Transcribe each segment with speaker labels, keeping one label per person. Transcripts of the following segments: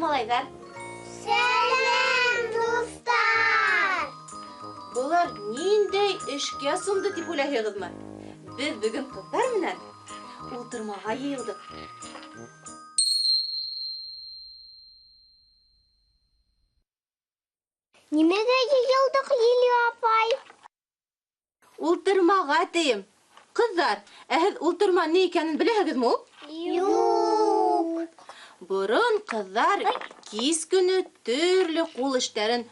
Speaker 1: малайҙар.
Speaker 2: Сәлем, дуҫтар!
Speaker 1: Булар ниндәй эшкә сумды тип уйлайһығыҙмы? Беҙ бөгөн ҡыҙҙар менән ултырмаға йыйылдыҡ.
Speaker 2: Нимәгә йыйылдыҡ, Лили апай?
Speaker 1: Ултырмаға тейем. Ҡыҙҙар, һеҙ ултырма ни икәнен беләһегеҙме ул?
Speaker 2: Юҡ.
Speaker 1: Борон ҡыҙҙар кис көнө төрлө ҡул эштәрен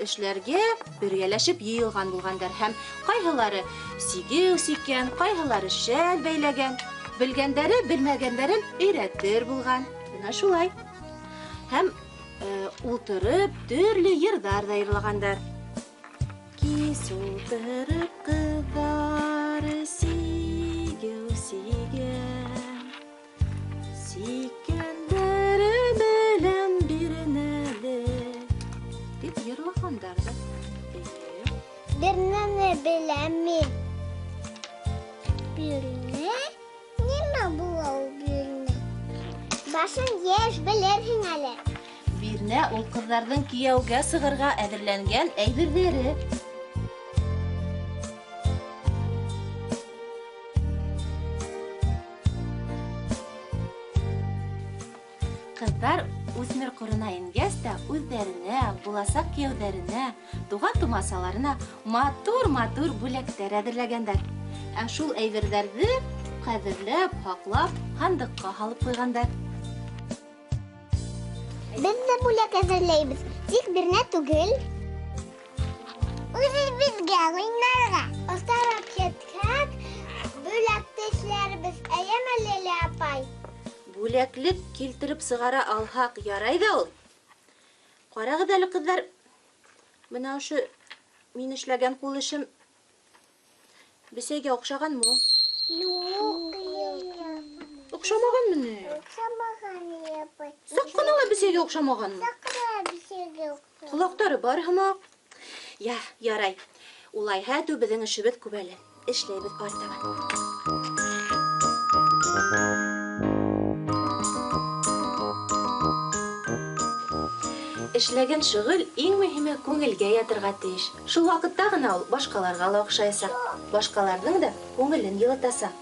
Speaker 1: эшләргә бергәләшеп йыйылған булғандар һәм ҡайһылары сигеү сиккән, ҡайһылары шәл бәйләгән, белгәндәре белмәгәндәрен өйрәтер булған. Бына шулай. Һәм ултырып төрлө йырҙар ҙа йырлағандар. Кис ултырып ҡыҙҙар сигеү сигән, сиккәндәре белән бирнәле дип йырлағандар да.
Speaker 2: Бирнәне беләм мин. Бирнә? Нимә була ул бирнә? Башын йәш белерһең әле.
Speaker 1: Бирнә ул ҡыҙҙарҙың кейәүгә сығырға әҙерләнгән әйберҙәре. Ҡыҙҙар үҫмер ҡорона ингәс тә үҙҙәренә, буласаҡ кейәүҙәренә, туған-тумасаларына матур-матур бүләктәр әҙерләгәндәр. Ә шул әйберҙәрҙе ҡәҙерләп, һаҡлап, һандыҡҡа һалып ҡуйғандар.
Speaker 2: Беҙ ҙә бүләк әҙерләйбеҙ, тик бирнә түгел. Үҙебеҙгә уйнарға. Остарап киткәк, бүләкте эшләрбеҙ, әйәме, Лили апай?
Speaker 1: Бүләклек килтереп сығара алһаҡ ярай ҙа ул. Ҡарағыҙ әле, ҡыҙҙар, бына ошо мин эшләгән ҡул эшем бесәйгә оҡшағанмы ул?
Speaker 2: Юҡ.
Speaker 1: Оҡшамағанмы ни?
Speaker 2: Оҡшамаған, Лили апай.
Speaker 1: Саҡ ҡына ла бесәйгә оҡшамағанмы?
Speaker 2: Саҡыра бисәгә оҡшамаған.
Speaker 1: Ҡолаҡтары бар һымаҡ. Ярай. Улайһа түбеҙҙең эшебеҙ күп әле. Эшләйбеҙ артабан. Эшләгән шөғөл иң мөһиме күңелгә ятырға тейеш. Шул ваҡытта ғына ул башҡаларға ла оҡшаясаҡ. Башҡаларҙың да күңелен йылытасаҡ.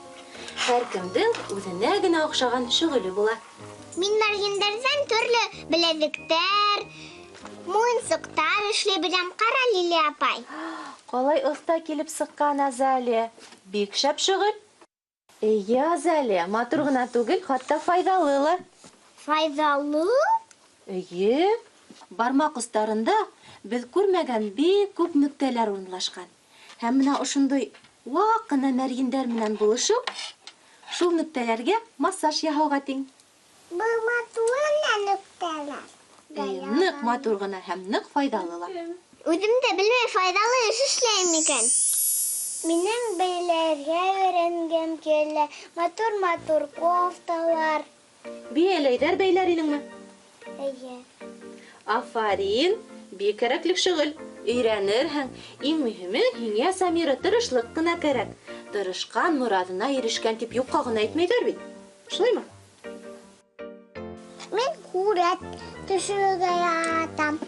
Speaker 1: Һәр кемдең үҙенә генә оҡшаған шөғөлө була.
Speaker 2: Мин мәрйендәрҙән төрлө беләҙектәр, муйынсыҡтар эшләй беләм. Ҡара, Лили апай.
Speaker 1: Ҡалай оҫта килеп сыҡҡан, Азалия. Бик шәп шөғөл. Эйе, Азалия, матур ғына түгел, хатта файҙалы ла.
Speaker 2: Файҙалы?
Speaker 1: Эйе. Бармаҡ остарында беҙ күрмәгән бик күп нөктәләр урынлашҡан. Һәм менә ошондай ваҡ ҡына мәрйендәр менән булышыу шул нөктәләргә массаж яһауға тиң.
Speaker 2: Был матур ғына нөктәләр.
Speaker 1: Ныҡ матур ғына һәм ныҡ файҙалы ла.
Speaker 2: Үҙем дә белмәй, файҙалы эш эшләйем икән. Минең бәйләргә өйрәнгән килә матур-матур кофталар.
Speaker 1: Бейәләйҙәр бәйләр инеңме?
Speaker 2: Эйе.
Speaker 1: Афарин, бик кәрәклек шөғөл. Өйрәнерһең. Иң мөһиме һиңә, Самира, тырышлыҡ ҡына кәрәк. Тырышҡан, морадына ирешкән тип юҡҡа ғына әйтмәйҙәр бит. Шулаймы?
Speaker 2: Мин һүрәт төшөрөргә яратам.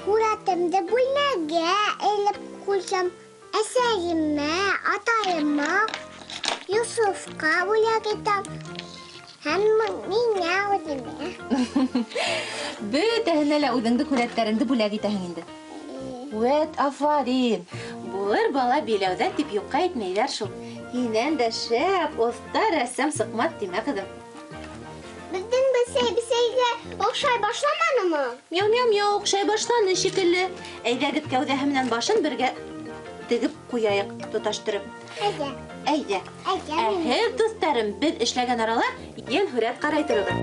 Speaker 2: Һүрәтемде бүлмәгә элеп ҡуйсам, әсәйемә, атайыма, Юсуфҡа бүләк итәм. Һәм миңә үҙемә.
Speaker 1: Бөтәһенә лә үҙеңде һүрәттәреңде бүләк итәһең инде. Вәт, афарин. Булыр бала биләүҙә тип юҡҡа әйтмәйҙәр шул. Һинән дә шәп, оҫта рәссам сыҡмаҫ тимә, ҡыҙым.
Speaker 2: Беҙҙең бесәйгә оҡшай башламанымы?
Speaker 1: Мяу-мяу-мяу, оҡшай башланы шикелле. Әйҙәгеҙ кәүҙәһе менән башын бергә тегеп ҡуяйыҡ, тоташтырып. Әйҙә. Ә һеҙ, дуҫтарым, беҙ эшләгән арала йән һүрәт ҡарай торығыҙ.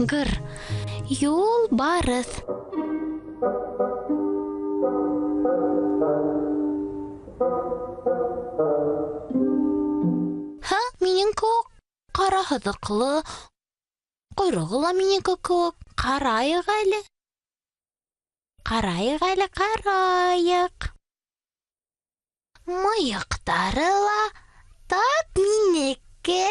Speaker 3: Гыр, юл барыҫ. Ха, минең кеүек ҡара һыҙыҡлы, ҡойроғо ла минеке кеүек. Ҡарайыҡ әле. Ҡарайыҡ әле, ҡарайыҡ. Мыйыҡтары ла тап минеке.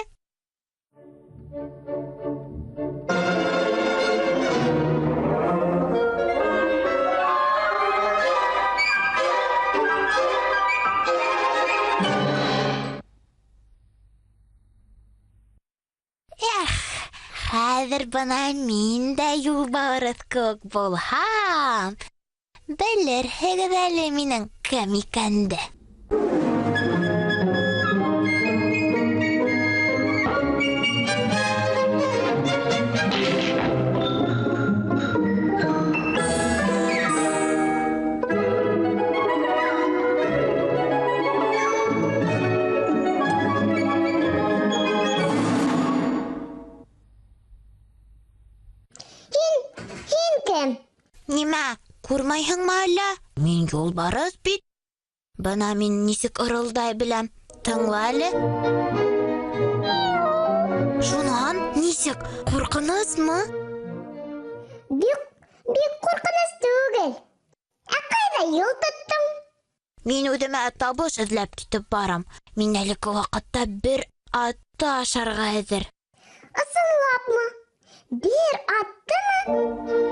Speaker 3: Хәҙер бына мин дә юлбарыҫ кеүек булһам, белерһегеҙ әле минең кем икәнде. Нимә, күрмәйһеңме әллә? Мин юлбарыҫ бит. Бына мин нисек ырылдай беләм. Тыңла әле. Шунан нисек, ҡурҡынысмы?
Speaker 2: Бик ҡурҡыныс түгел. Ә ҡайҙа юл тоттоң?
Speaker 3: Мин үҙемә табыш эҙләп китеп барам. Мин әлеге ваҡытта бер атты ашарға әҙер.
Speaker 2: Ысынлапмы? Бер аттымы?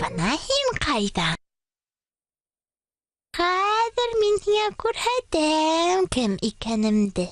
Speaker 3: Бына һин ҡайҙа? Хәҙер мин һиңә күрһәтәм кем икәнемде.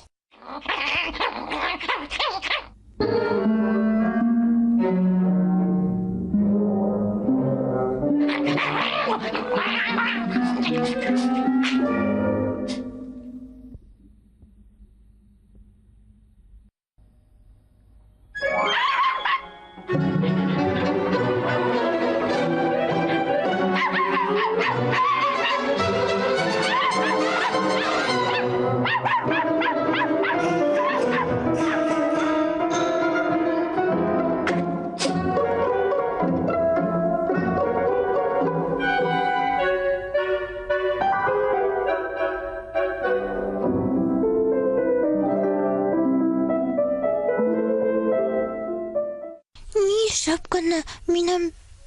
Speaker 3: Нисек кенә минән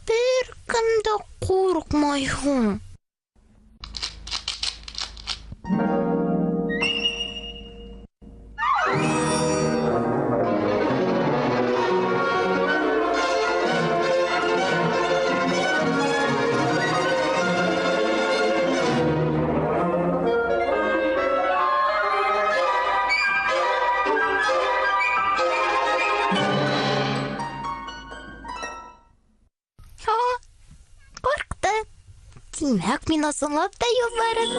Speaker 3: бер кем дә ҡурҡмай һуң? Тимәк, мин ысынлап та юлбарыҫ.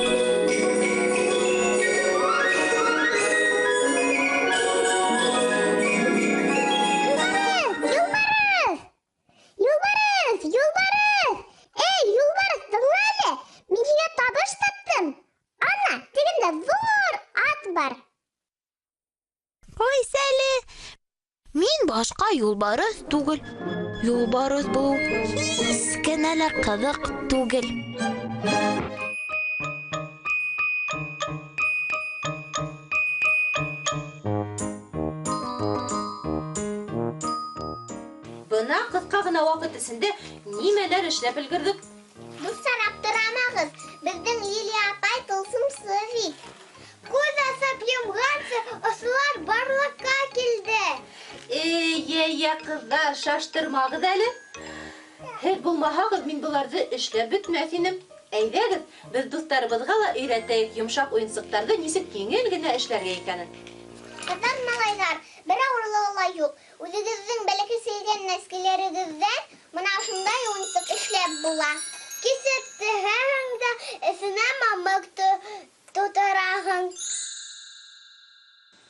Speaker 2: Юлбарыҫ! Эй, юлбарыҫ, тыңла әле. Мин һиңә табыш таптым. Ана, тегендә ҙур
Speaker 3: ҡуйс әле. Мин башҡа юлбарыҫ түгел. Юлбарыҫ булыу һис кенә лә ҡыҙыҡ түгел.
Speaker 1: Бына ҡыҫҡа ғына ваҡыт эсендә нимәләр эшләп өлгөрҙөк?
Speaker 2: Дуҫтар, аптырамағыҙ. Беҙҙең Лилия апай тылсымсы бит. Күҙ асып йомғансы осолар барлыҡҡа килде.
Speaker 1: Эй, ҡыҙҙар, шаштырмағыҙ әле. Һеҙ булмаһағыҙ, мин быларҙы эшләп бөтмәҫ инем. Әйҙәгеҙ, беҙ дуҫтарыбыҙға ла өйрәтәйек йомшаҡ уйынсыҡтарҙы нисек еңел генә эшләргә икәнен.
Speaker 2: Ҡыҙҙар, малайҙар, бер ауырлығы ла юҡ. Үҙегеҙҙең бәләкәсәйгән нәскәләрегеҙҙән бына ошондай уйынсыҡ эшләп була. Кисеп тегәһең дә эсенә мамыҡ тутыраһың.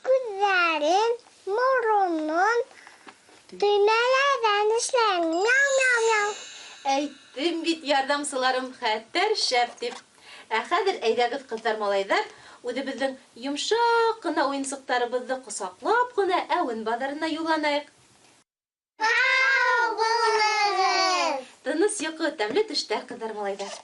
Speaker 2: Күҙҙәрен, моронон, төймәләрҙән эшләң. Мяу-мяу-мяу.
Speaker 1: Әйттем бит ярҙамсыларым хәтәр шәп дип. Ә хәҙер әйҙәгеҙ ҡыҙҙар, малайҙар, үҙебеҙҙең йомшаҡ ҡына уйынсыҡтарыбыҙҙы ҡосаҡлап ҡына әүен баҙарына юлланайыҡ.
Speaker 2: Һау булығыҙ!
Speaker 1: Тыныс йоҡо, тәмле төштәр, ҡыҙҙар, малайҙар.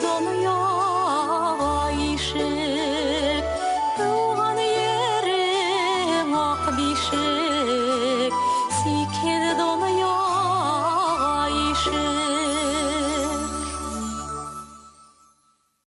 Speaker 4: Donuyor